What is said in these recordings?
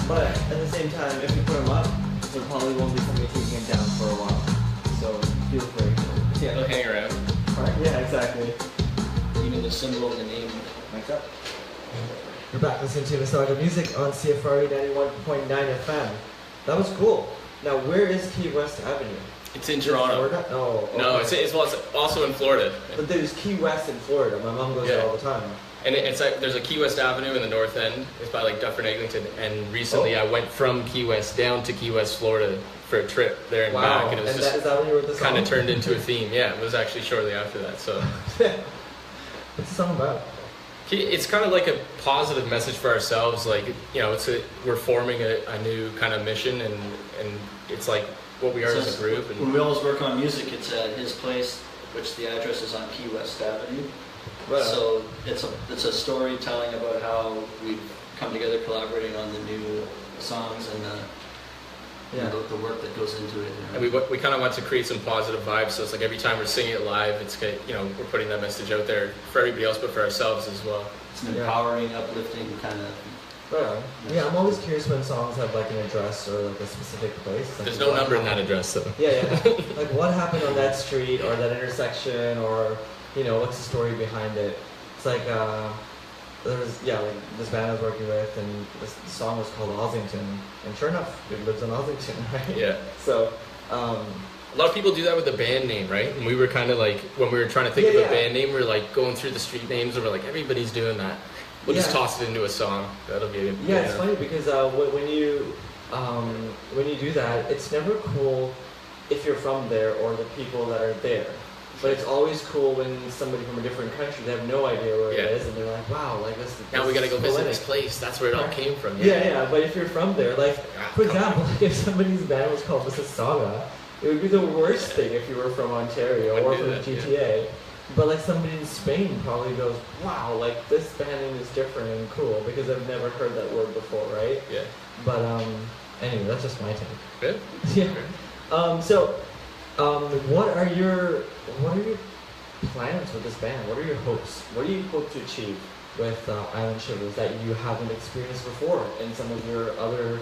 But at the same time, if you put them up, there probably won't be somebody taking them down for a while. So feel free. Yeah, they'll hang around. Right? Yeah, exactly. Even the symbol of the name. Mic's up. You're back listening to Mississauga Music on CFRE 91.9 FM. That was cool. Now, where is Key West Avenue? It's in Toronto. Florida? Oh, okay. No, it's also in Florida. But there's Key West in Florida. My mom goes there all the time. And it's like there's a Key West Avenue in the north end. It's by like Dufferin Eglinton. And recently I went from Key West down to Key West, Florida for a trip there and back. And it was is that when you wrote the song? Kind of turned into a theme. Yeah, it was actually shortly after that. So what's the song about? It's kind of like a positive message for ourselves. Like, you know, we're forming a new kind of mission, and it's like what we are as a group. And when we always work on music, it's at his place, which the address is on Key West Avenue. Right. So it's a storytelling about how we've come together collaborating on the new songs and the work that goes into it. And we kind of want to create some positive vibes. So it's like every time we're singing it live, it's, you know, we're putting that message out there for everybody else, but for ourselves as well. It's an empowering, uplifting kind of. Right. Yeah, I'm always curious when songs have like an address or like a specific place. Like, there's no number in that address though. Yeah. Like what happened on that street or that intersection, or you know, what's the story behind it? It's like there's like this band I was working with, and this song was called Ossington, and sure enough, it lives in Ossington, right? Yeah. So. A lot of people do that with the band name, right? And we were kind of like, when we were trying to think of a band name, we were like going through the street names, and we're like, everybody's doing that. We'll just toss it into a song. That'll be it. Yeah, it's funny because when you do that, it's never cool if you're from there or the people that are there. But it's always cool when somebody from a different country, they have no idea where it is, and they're like, wow, like this. Now we gotta go visit this place. That's where it all came from. Yeah. But if you're from there, like for example, if somebody's band was called Mississauga, it would be the worst thing if you were from Ontario or from GTA. Yeah. But like somebody in Spain probably goes, wow, like this band name is different and cool because I've never heard that word before, right? Yeah. But anyway, that's just my take. Good. Yeah. What are your plans with this band? What are your hopes? What do you hope to achieve with Island Shivers that you haven't experienced before in some of your other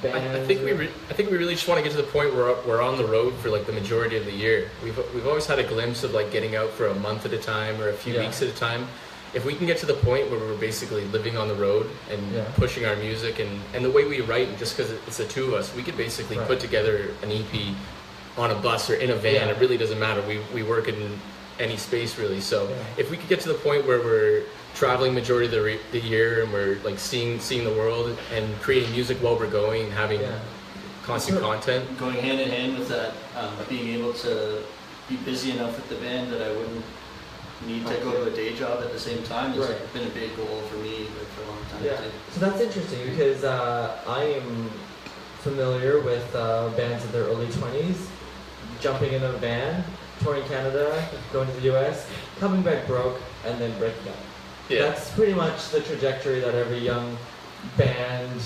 bands? I think we really just want to get to the point where we're on the road for like the majority of the year. We've always had a glimpse of like getting out for a month at a time or a few weeks at a time. If we can get to the point where we're basically living on the road and pushing our music and the way we write, just because it's the two of us, we could basically put together an EP on a bus or in a van. It really doesn't matter. We work in any space really. So if we could get to the point where we're traveling majority of the year and we're like seeing the world and creating music while we're going and having constant content. Going hand in hand with that, being able to be busy enough with the band that I wouldn't need to go to a day job at the same time has been a big goal for me for a long time. Yeah. So that's interesting because I am familiar with bands in their early 20s jumping in a van, touring Canada, going to the US, coming back broke, and then breaking up. Yeah. That's pretty much the trajectory that every young band,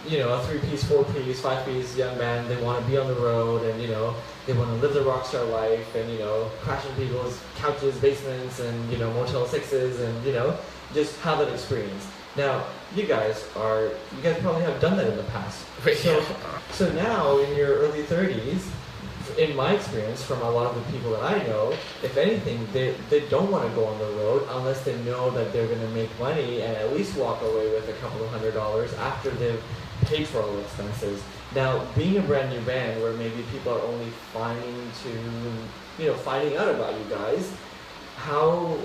you know, a 3-piece, 4-piece, 5-piece young band, they want to be on the road and, you know, they want to live the rock star life and, you know, crash in people's couches, basements, and, you know, Motel 6s and, you know, just have that experience. Now, you guys probably have done that in the past. So now, in your early 30s, in my experience, from a lot of the people that I know, if anything, they don't want to go on the road unless they know that they're going to make money and at least walk away with a couple of $100s after they've paid for all the expenses. Now, being a brand new band where maybe people are only finding out about you guys,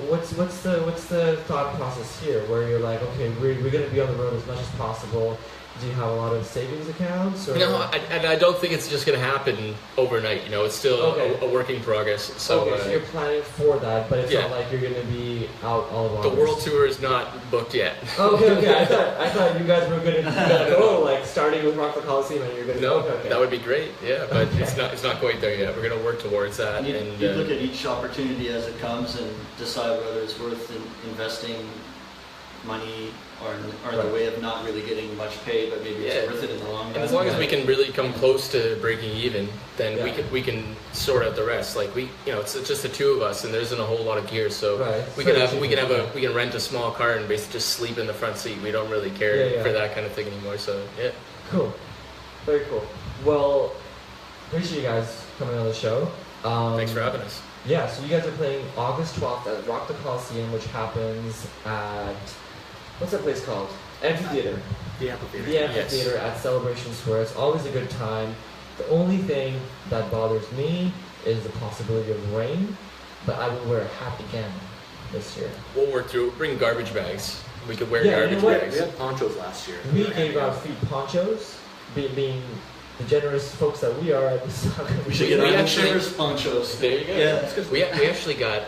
what's the thought process here where you're like, okay, we're going to be on the road as much as possible? Do you have a lot of savings accounts? Or? No, I don't think it's just going to happen overnight. You know, it's still a work in progress. So, so you're planning for that, but it's not like you're going to be out all of August. The world tour is not booked yet. Okay. I thought you guys were going to go like starting with Rockford Coliseum, and you're going to go. No, that would be great. Yeah, but it's not quite there yet. We're going to work towards that. You look at each opportunity as it comes and decide whether it's worth investing money or the way of not really getting much pay, but maybe it's worth it in the long run. And as long as we can really come close to breaking even, then we can sort out the rest. Like it's just the two of us, and there isn't a whole lot of gear, so we can rent a small car and basically just sleep in the front seat. We don't really care for that kind of thing anymore. So yeah, cool, very cool. Well, appreciate you guys coming on the show. Thanks for having us. Yeah, so you guys are playing August 12th at Rock the Coliseum, which happens at, what's that place called? Amphitheater. The Amphitheater. The Amphitheater at Celebration Square. It's always a good time. The only thing that bothers me is the possibility of rain, but I will wear a hat again this year. We'll work through it. Bring garbage bags. We could wear garbage bags. We had ponchos last year. We gave out free ponchos, being the generous folks that we are at Mississauga. We should get Shivers ponchos. There you go. Yeah. We actually got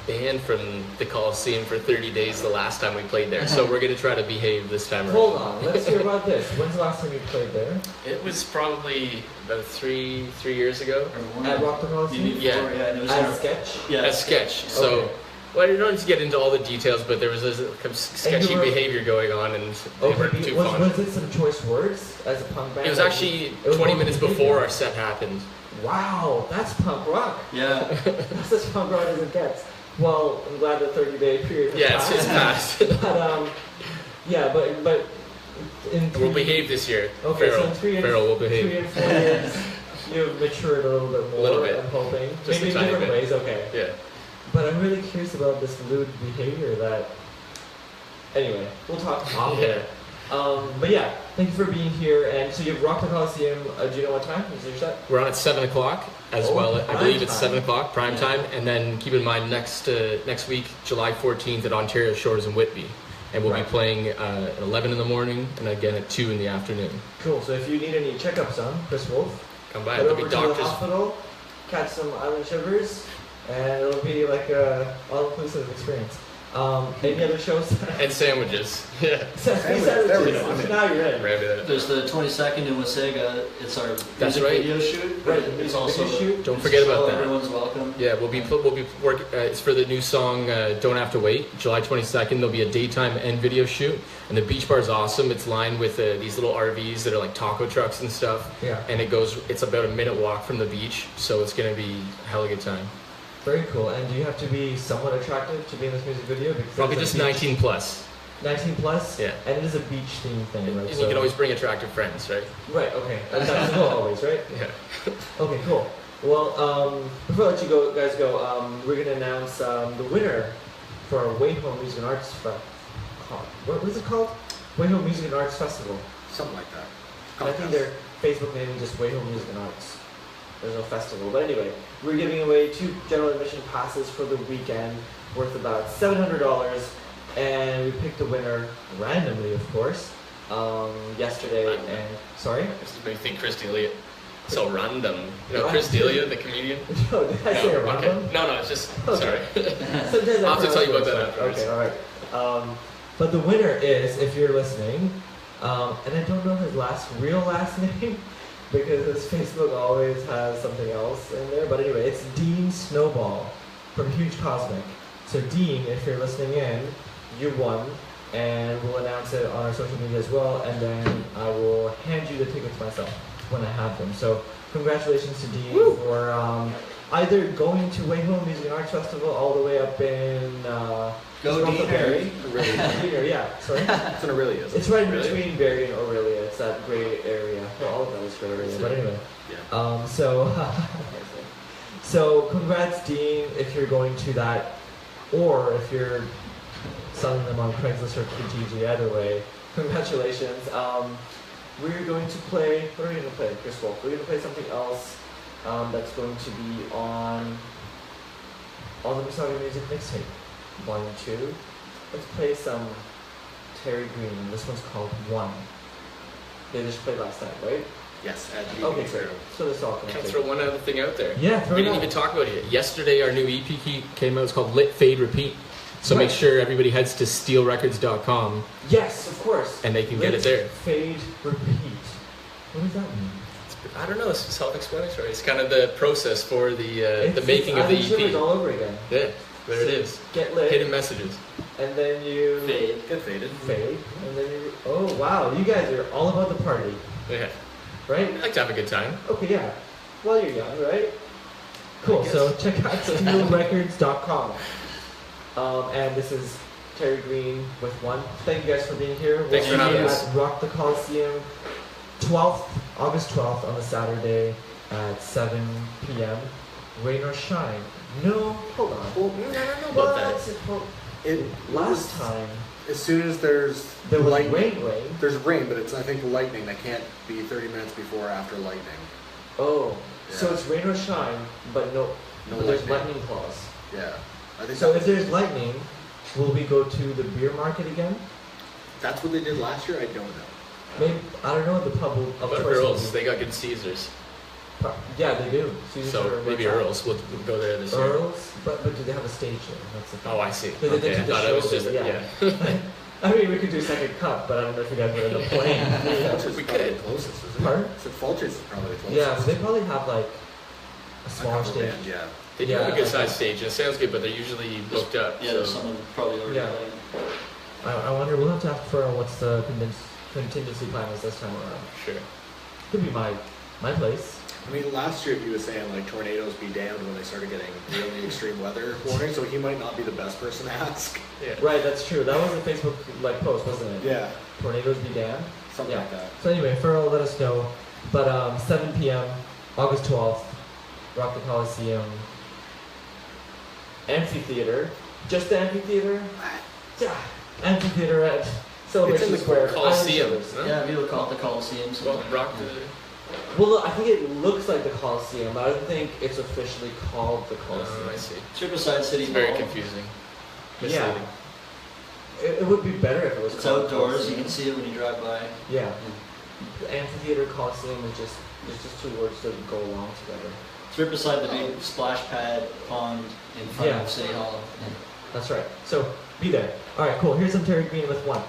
banned from the Coliseum for 30 days the last time we played there, so we're going to try to behave this time around. Hold on, let's hear about this. When's the last time you played there? It was probably about three years ago. At Rock the Coliseum? Yeah. As Sketch? Yeah. As Sketch. So, well, I don't need to get into all the details, but there was this sketchy behavior going on, and they weren't too fond. Was it some choice words as a punk band? It was actually 20 minutes before our set happened. Wow, that's punk rock. Yeah. That's as punk rock as it gets. Well, I'm glad the 30-day period has passed. But, but we'll behave this year. Okay, Farrell will behave. 3 and 4 years, you've matured a little bit more, I'm hoping. Just maybe in different ways, okay. Yeah. But I'm really curious about this lewd behavior that... Anyway, we'll talk off there. But yeah, thank you for being here. And so you have Rock the Coliseum, do you know what time is your set? We're on at 7 o'clock as well. I believe it's 7 o'clock, prime time. And then keep in mind next week, July 14th at Ontario Shores in Whitby. And we'll be playing at 11 in the morning and again at 2 in the afternoon. Cool, so if you need any checkups on Chris Wolf, come by. There'll be doctors. To the hospital, catch some island shivers, and it'll be like a all-inclusive experience. Any other shows? And sandwiches. Yeah. Sandwiches. Now you're in. There's the 22nd in Wasaga. It's our video shoot. Right. It's also shoot. Don't forget about that. Everyone's welcome. Yeah, we'll be working. It's for the new song "Don't Have to Wait." July 22nd. There'll be a daytime and video shoot, and the beach bar is awesome. It's lined with these little RVs that are like taco trucks and stuff. Yeah. And it's about a minute walk from the beach, so it's gonna be a hell of a good time. Very cool. And do you have to be somewhat attractive to be in this music video? Because probably just 19 plus. 19 plus? Yeah. And it is a beach theme thing, right? And you can always bring attractive friends, right? Right, okay. That's the goal always, right? Yeah. Okay, cool. Well, before I let you guys go, we're going to announce the winner for our Way Home Music and Arts what is it called? Way Home Music and Arts Festival. Something like that. And I think their Facebook name is just Way Home Music and Arts. There's no festival. But anyway, we're giving away 2 general admission passes for the weekend worth about $700. And we picked the winner randomly, of course, yesterday. And sorry? This made me think Chris D'Elia. So random. You know Chris D'Elia, the comedian? No, did I say random? Okay. No, it's just, sorry. I'll have to tell you about that afterwards. Okay, alright. But the winner is, if you're listening, and I don't know his real last name, because his Facebook always has something else in there. But anyway, it's Dean Snowball from Huge Cosmic. So Dean, if you're listening in, you won, and we'll announce it on our social media as well, and then I will hand you the tickets myself when I have them. So congratulations to Dean for either going to Way Home Music and Arts Festival all the way up in Go Dean, Barrie. Yeah, sorry. It's in Aurelia. It's right in between Barrie and Aurelia. It's that gray area. Well, all of that is gray area. But anyway. Yeah. So congrats, Dean, if you're going to that, or if you're selling them on Craigslist or Kijiji. Either way, congratulations. We're going to play. What are we going to play, Chris Wolf? We're going to play something else that's going to be on All the Mississauga Music Mixtape, Volume 2. Let's play some Terry Green. This one's called One. They just played last night, right? Yes, at Okay, great. So this all Can I throw one other thing out there? Yeah, throw We it didn't out. even talk about it. Yesterday, our new EP came out. It's called Lit, Fade, Repeat. So make sure everybody heads to steelrecords.com. Yes, of course. And they can get it there. Fade, repeat. What does that mean? I don't know. It's self-explanatory. It's kind of the process for the making of the EP. Shivers all over again. Yeah. There it is. Get lit. Hidden messages. And then you Fade. Get faded. fade. And then you. Oh wow, you guys are all about the party, Yeah. right? I like to have a good time. Okay, yeah. Well, you're young, right? Cool. I guess. So check out steelrecords.com. And this is Terry Green with one. Thank you guys for being here. Thanks for We'll see having you us. at Rock the Coliseum, August 12th on a Saturday at 7 p.m. Rain or shine. No, hold on. Well, I don't know What? about that. Well, it last time as soon as there's there was lightning, rain. there's rain, but it's I think lightning that can't be 30 minutes before or after lightning. Oh, so Yeah. it's rain or shine, but no, No but there's lightning. lightning clause. Yeah, I think So that if there's lightning, will we go to the beer market again? that's what they did last year. I don't know. Maybe I don't know. The pub will. How of about course Earl's? will They got good Caesars. be- Yeah, they do. Caesars So are maybe what's up. Earl's. We'll go there this year. Earl's, but do they have a stage there? That's the thing. Oh, I see. They did Okay, I the thought it was show just there, yeah. I mean, we could do second cup, but I don't know if you guys would end up playing. Fulcher's is We probably could. the closest, isn't Pardon? it? So Fulcher's is probably the closest. Yeah, but they probably have like a A smaller cover stage. band, yeah. They do Yeah. have a good sized stage, and it sounds good, but they're usually booked up. Yeah, there's so. someone probably already Yeah. playing. I wonder. We'll have to ask for what's the contingency plan is this time around. Sure. Could be my place. I mean, last year he was saying like tornadoes be damned when they started getting really extreme weather warnings, so he might not be the best person to ask. Yeah. Right, that's true. That was a Facebook post, wasn't it? Yeah, Tornadoes be damned. something Yeah. like that. So anyway, Furl, let us know. But 7 p.m., August 12th, Rock the Coliseum, amphitheater. Just the amphitheater? Yeah, amphitheater at Celebration It's in the Square. Coliseum. Iron Shivers. Huh? Yeah, people call it the Coliseum. Well, sometimes. rock the. Well, look, I think it looks like the Coliseum, but I don't think it's officially called the Coliseum. I see. It's right beside City It's Hall. very confusing. Yeah. Misleading. It would be better if it was It's called outdoors. Coliseum. You can see it when you drive by. Yeah. The amphitheater Coliseum is just two words that go along together. It's right beside the big splash pad pond in front Yeah. of City Hall. That's right. So be there. All right, cool. Here's some Terry Green with one.